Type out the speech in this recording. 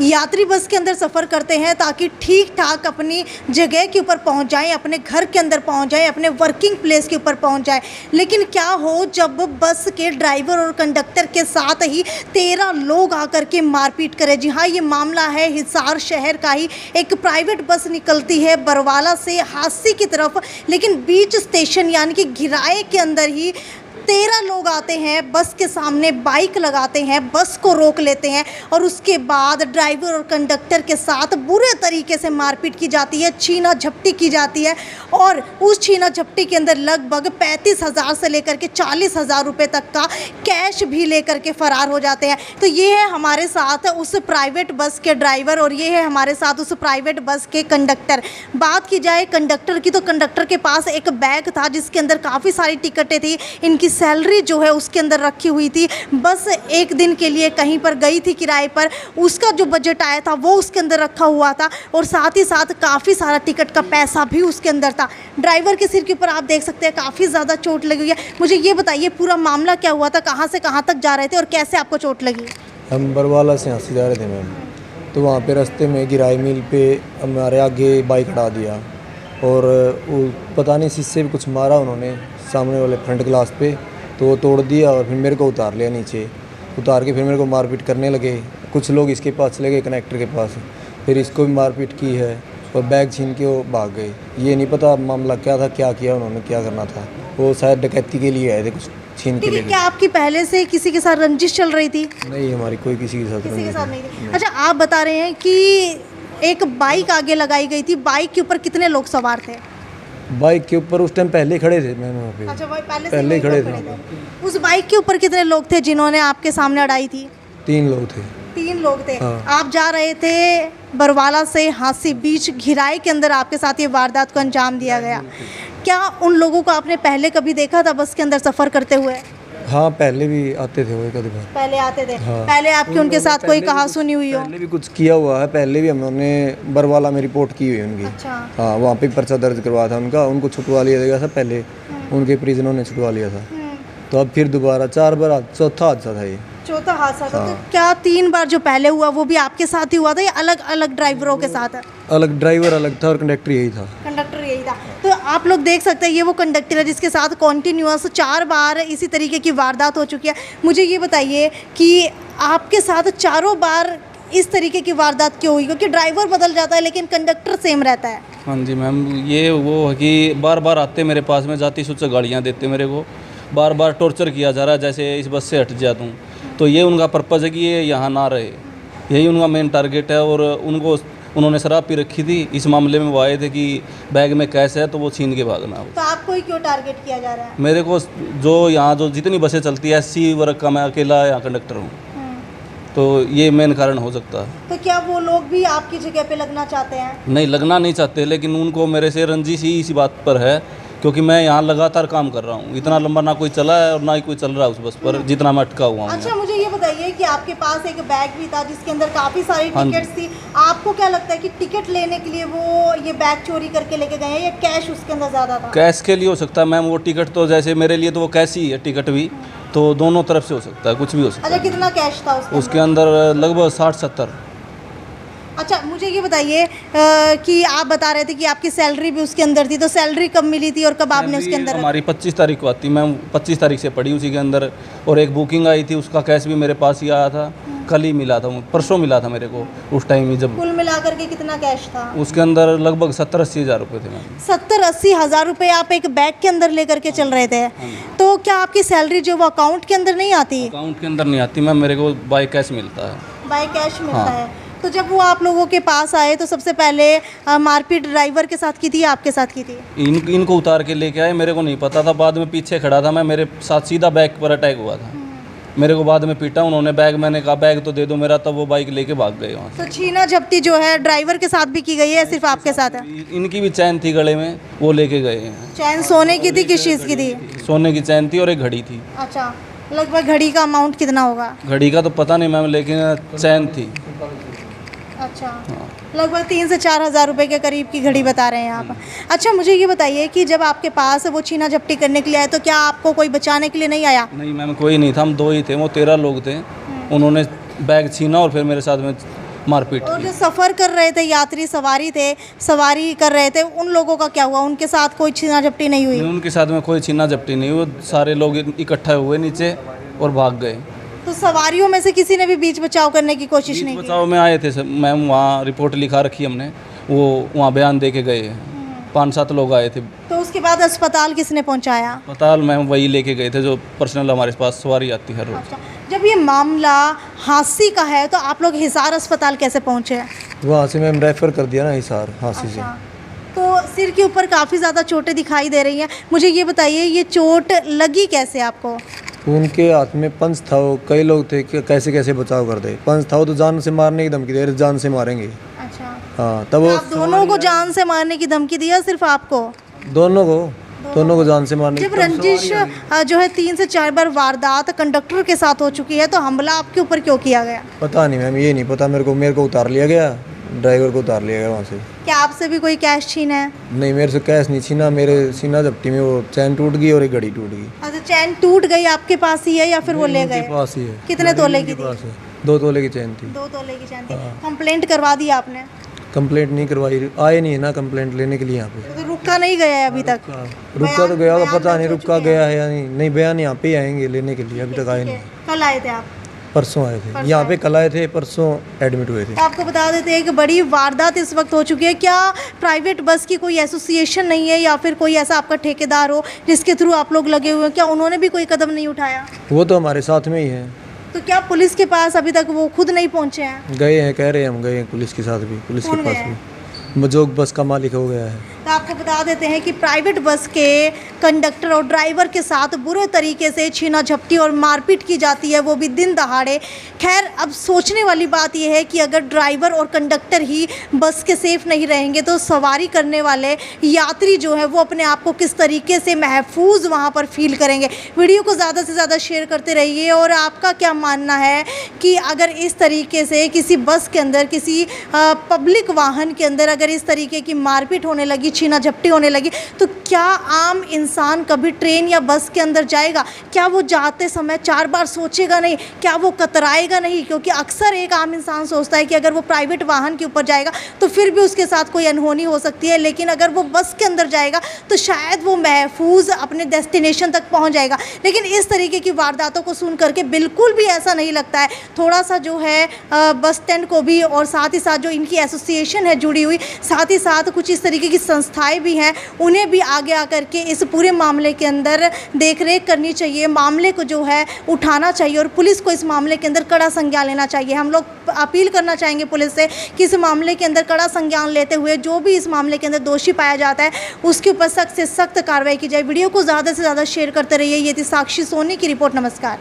यात्री बस के अंदर सफ़र करते हैं ताकि ठीक ठाक अपनी जगह के ऊपर पहुंच जाएं, अपने घर के अंदर पहुंच जाएं, अपने वर्किंग प्लेस के ऊपर पहुंच जाएं। लेकिन क्या हो जब बस के ड्राइवर और कंडक्टर के साथ ही 13 लोग आकर के मारपीट करें। जी हाँ, ये मामला है हिसार शहर का ही। एक प्राइवेट बस निकलती है बरवाला से हांसी की तरफ, लेकिन बीच स्टेशन यानी कि घिराए के अंदर ही 13 लोग आते हैं, बस के सामने बाइक लगाते हैं, बस को रोक लेते हैं और उसके बाद ड्राइवर और कंडक्टर के साथ बुरे तरीके से मारपीट की जाती है, छीना झपटी की जाती है। और उस छीना झपटी के अंदर लगभग 35,000 से लेकर के 40,000 रुपये तक का कैश भी लेकर के फ़रार हो जाते हैं। तो ये है हमारे साथ उस प्राइवेट बस के ड्राइवर और ये है हमारे साथ उस प्राइवेट बस के कंडक्टर। बात की जाए कंडक्टर की तो कंडक्टर के पास एक बैग था जिसके अंदर काफ़ी सारी टिकटें थी, इनकी सैलरी जो है उसके अंदर रखी हुई थी। बस एक दिन के लिए कहीं पर गई थी किराए पर, उसका जो बजट आया था वो उसके अंदर रखा हुआ था और साथ ही साथ काफ़ी सारा टिकट का पैसा भी उसके अंदर था। ड्राइवर के सिर के ऊपर आप देख सकते हैं काफ़ी ज़्यादा चोट लगी हुई है। मुझे ये बताइए पूरा मामला क्या हुआ था, कहाँ से कहाँ तक जा रहे थे और कैसे आपको चोट लगी? हम बरवाला से हांसी जा रहे थे मैम, तो वहाँ पे रास्ते में गिराई मिल पे हमारे आगे बाइक हटा दिया और वो पता नहीं शीशे पे कुछ मारा उन्होंने सामने वाले फ्रंट ग्लास पे, तो वो तोड़ दिया और फिर मेरे को उतार लिया नीचे। उतार के फिर मेरे को मारपीट करने लगे। कुछ लोग इसके पास चले गए कनेक्टर के पास, फिर इसको भी मारपीट की है और बैग छीन के वो भाग गए। ये नहीं पता मामला क्या था, क्या किया उन्होंने, क्या करना था। वो शायद डकैती के लिए आए थे, कुछ छीन के लिए। क्या आपकी पहले से किसी के साथ रंजिश चल रही थी? नहीं, हमारी कोई किसी के साथ नहीं थी। अच्छा, आप बता रहे हैं कि एक बाइक आगे लगाई गई थी, बाइक के ऊपर कितने लोग सवार थे? बाइक के ऊपर उस टाइम पहले खड़े थे मैम वहाँ पे। अच्छा, पहले खड़े थे। उस बाइक के ऊपर कितने लोग थे जिन्होंने आपके सामने अड़ाई थी? 3 लोग थे। 3 लोग थे। हाँ। आप जा रहे थे बरवाला से हांसी, बीच घिराई के अंदर आपके साथ ये वारदात को अंजाम दिया गया। क्या उन लोगों को आपने पहले कभी देखा था बस के अंदर सफ़र करते हुए? हाँ, पहले भी आते थे वो एक आधी बार। पहले आते थे। हाँ। पहले आपकी उनके साथ कोई कहासुनी हुई हो? पहले भी कुछ किया हुआ है, पहले भी हमने बरवाला में रिपोर्ट की हुई है उनकी। अच्छा। हाँ, वहाँ पे पर्चा दर्ज करवाया था उनका, उनको छुटवा लिया गया था पहले, उनके प्रिजनों ने छुटवा लिया था। तो अब फिर दोबारा 4 बार, चौथा हादसा था ये। चौथा हादसा था। हाँ। तो क्या 3 बार जो पहले हुआ वो भी आपके साथ ही हुआ था या अलग अलग ड्राइवरों के साथ? अलग ड्राइवर अलग था और कंडक्टर यही था। कंडक्टर यही था। तो आप लोग देख सकते हैं ये वो कंडक्टर है जिसके साथ कॉन्टिन्यूअस 4 बार इसी तरीके की वारदात हो चुकी है। मुझे ये बताइए कि आपके साथ चारों बार इस तरीके की वारदात क्यों हुई? क्योंकि ड्राइवर बदल जाता है लेकिन कंडक्टर सेम रहता है। हाँ जी मैम, ये वो है कि बार बार आते मेरे पास में, जाती सोच गाड़ियाँ देते मेरे को, बार बार टॉर्चर किया जा रहा है जैसे इस बस से हट जाता हूँ। तो ये उनका पर्पज़ है कि ये यहाँ ना रहे, यही उनका मेन टारगेट है। और उन्होंने शराब पी रखी थी। इस मामले में वो आए थे कि बैग में कैश है तो वो छीन के भागना। तो आपको ही क्यों टारगेट किया जा रहा है? मेरे को जो यहाँ जो जितनी बसें चलती है SC वर्ग का मैं अकेला यहाँ कंडक्टर हूँ, तो ये मेन कारण हो सकता है। तो क्या वो लोग भी आपकी जगह पे लगना चाहते हैं? नहीं, लगना नहीं चाहते, लेकिन उनको मेरे से रंजिश ही इसी बात पर है क्योंकि मैं यहाँ लगातार काम कर रहा हूँ। इतना लंबा ना कोई चला है और ना ही कोई चल रहा है उस बस पर जितना मैं अटका हुआ हूँ। अच्छा, मुझे ये बताइए कि आपके पास एक बैग भी था जिसके अंदर काफ़ी सारी टिकट्स थी। आपको क्या लगता है कि टिकट लेने के लिए वो ये बैग चोरी करके लेके गए हैं या कैश उसके अंदर ज़्यादा था? कैश के लिए हो सकता है मैम। वो टिकट तो जैसे मेरे लिए तो वो कैश ही है, टिकट भी, तो दोनों तरफ से हो सकता है, कुछ भी हो सकता है। अच्छा, कितना कैश था उसके अंदर? लगभग 60-70। अच्छा, मुझे ये बताइए कि आप बता रहे थे कि आपकी सैलरी भी उसके अंदर थी, तो सैलरी कब मिली थी और कब आपने उसके अंदर? हमारी 25 तारीख को आती, मैं 25 तारीख से पड़ी उसी के अंदर। और एक बुकिंग आई थी, उसका कैश भी मेरे पास ही आया था, कल ही मिला था, परसों मिला था मेरे को उस टाइम ही। जब कुल मिलाकर के कितना कैश था उसके अंदर? लगभग 70-80 हज़ार रुपये थे मैम। 70-80 हज़ार रुपये आप एक बैग के अंदर लेकर के चल रहे थे। तो क्या आपकी सैलरी जो वो अकाउंट के अंदर नहीं आती? अकाउंट के अंदर नहीं आती मैम, मेरे को बाय कैश मिलता है। बाय कैश मिलता है। तो जब वो आप लोगों के पास आए तो सबसे पहले मारपीट ड्राइवर के साथ की थी या आपके साथ की थी? इनको उतार के लेके आए, मेरे को नहीं पता था। बाद में पीछे खड़ा था मैं, मेरे साथ सीधा बैग पर अटैक हुआ था। मेरे को बाद में पीटा उन्होंने, बैग, मैंने कहा बैग तो दे दो मेरा, तब वो बाइक लेके भाग गए वहाँ। तो छीना झपटी जो है ड्राइवर के साथ भी की गई है, सिर्फ आपके साथ है? इनकी भी चैन थी गले में, वो लेके गए हैं। चैन सोने की थी, किस चीज़ की थी? सोने की चैन थी और एक घड़ी थी। अच्छा, लगभग घड़ी का अमाउंट कितना होगा? घड़ी का तो पता नहीं मैम, लेकिन चैन थी। अच्छा, लगभग 3 से 4 हज़ार रुपये के करीब की घड़ी बता रहे हैं आप। अच्छा, मुझे ये बताइए कि जब आपके पास वो छीना झपटी करने के लिए आए तो क्या आपको कोई बचाने के लिए नहीं आया? नहीं मैम, कोई नहीं था, हम 2 ही थे, वो 13 लोग थे। उन्होंने बैग छीना और फिर मेरे साथ में मारपीट और की। जो सफ़र कर रहे थे यात्री सवारी कर रहे थे उन लोगों का क्या हुआ? उनके साथ कोई छीना झपटी नहीं हुई? उनके साथ में कोई छीना झपटी नहीं हुई, सारे लोग इकट्ठा हुए नीचे और भाग गए। तो सवारियों में से किसी ने भी बीच बचाव करने की कोशिश नहीं की? बचाव में आए थे सब, मैम वहाँ रिपोर्ट लिखा रखी हमने, वो वहाँ बयान दे के गए। 5-7 लोग आए थे। तो उसके बाद अस्पताल किसने पहुंचाया? अस्पताल मैम वही लेके गए थे जो पर्सनल हमारे पास सवारी आती है रोज। अच्छा, जब ये मामला हांसी का है तो आप लोग हिसार अस्पताल कैसे पहुंचे? वहाँ से मैम रेफ़र कर दिया ना हिसार हांसी से। अच्छा, तो सिर के ऊपर काफ़ी ज़्यादा चोटें दिखाई दे रही हैं, मुझे ये बताइए ये चोट लगी कैसे आपको? उनके हाथ में पंच था, वो कई लोग थे कि कैसे कैसे बचाव कर दे। पंच था वो तो जान से मारने की धमकी दे रहे, जान से मारेंगे। अच्छा, हाँ, तब वो आप दोनों को जान से मारने की धमकी दी या सिर्फ आपको? दोनों को जान से मारने जब रंजिश जो है 3 से 4 बार वारदात कंडक्टर के साथ हो चुकी है तो हमला आपके ऊपर क्यों किया गया? पता नहीं मैम, ये नहीं पता मेरे को उतार लिया गया, ड्राइवर को उतार लिया गया वहाँ से। क्या आपसे भी कोई कैश छीना है? नहीं, मेरे से कैश नहीं छीना, मेरे सीना झपटी में वो चैन टूट गई और एक घड़ी टूट गई। अच्छा, चैन टूट गई आपके पास ही है या फिर वो ले गए? उनके पास ही है। कितने तोले की थी? पास है 2 तोले की चैन थी। 2 तोले की चैन थी। कंप्लेंट करवा दी आपने? कंप्लेंट नहीं करवाई, आए नहीं है ना कंप्लेंट लेने के लिए यहाँ पे। तो रुका नहीं गया है अभी तक? रुका तो गया होगा, पता नहीं रुका गया है या नहीं बयान यहाँ पे ही आएंगे लेने के लिए, अभी तक आए नहीं। कल आए थे आप? परसों आए थे यहाँ पे, कल आए थे, परसों एडमिट हुए थे। आपको बता देते हैं कि बड़ी वारदात इस वक्त हो चुकी है। क्या प्राइवेट बस की कोई एसोसिएशन नहीं है या फिर कोई ऐसा आपका ठेकेदार हो जिसके थ्रू आप लोग लगे हुए हैं, क्या उन्होंने भी कोई कदम नहीं उठाया? वो तो हमारे साथ में ही है। तो क्या पुलिस के पास अभी तक वो खुद नहीं पहुंचे हैं? गए हैं, कह रहे हैं हम गए हैं पुलिस के साथ भी, पुलिस के कौन पास गए भी। मजोग बस का मालिक हो गया है। तो आपको बता देते हैं कि प्राइवेट बस के कंडक्टर और ड्राइवर के साथ बुरे तरीके से छीना झपटी और मारपीट की जाती है, वो भी दिन दहाड़े। खैर, अब सोचने वाली बात यह है कि अगर ड्राइवर और कंडक्टर ही बस के सेफ नहीं रहेंगे तो सवारी करने वाले यात्री जो है वो अपने आप को किस तरीके से महफूज वहाँ पर फील करेंगे। वीडियो को ज़्यादा से ज़्यादा शेयर करते रहिए। और आपका क्या मानना है कि अगर इस तरीके से किसी बस के अंदर, किसी पब्लिक वाहन के अंदर अगर इस तरीके की मारपीट होने लगी, छीना झपटी होने लगी, तो क्या आम इंसान कभी ट्रेन या बस के अंदर जाएगा? क्या वो जाते समय 4 बार सोचेगा नहीं? क्या वो कतराएगा नहीं? क्योंकि अक्सर एक आम इंसान सोचता है कि अगर वो प्राइवेट वाहन के ऊपर जाएगा तो फिर भी उसके साथ कोई अनहोनी हो सकती है, लेकिन अगर वो बस के अंदर जाएगा तो शायद वो महफूज अपने डेस्टिनेशन तक पहुंच जाएगा। लेकिन इस तरीके की वारदातों को सुन करके बिल्कुल भी ऐसा नहीं लगता है। थोड़ा सा जो है बस स्टैंड को भी, और साथ ही साथ जो इनकी एसोसिएशन है जुड़ी हुई, साथ ही साथ कुछ इस तरीके की संस्थाएं भी हैं, उन्हें भी आगे आकर के इस पूरे मामले के अंदर देखरेख करनी चाहिए, मामले को जो है उठाना चाहिए और पुलिस को इस मामले के अंदर कड़ा संज्ञान लेना चाहिए। हम लोग अपील करना चाहेंगे पुलिस से कि इस मामले के अंदर कड़ा संज्ञान लेते हुए जो भी इस मामले के अंदर दोषी पाया जाता है उसके ऊपर सख्त से सख्त कार्रवाई की जाए। वीडियो को ज़्यादा से ज़्यादा शेयर करते रहिए। ये थी साक्षी सोनी की रिपोर्ट। नमस्कार।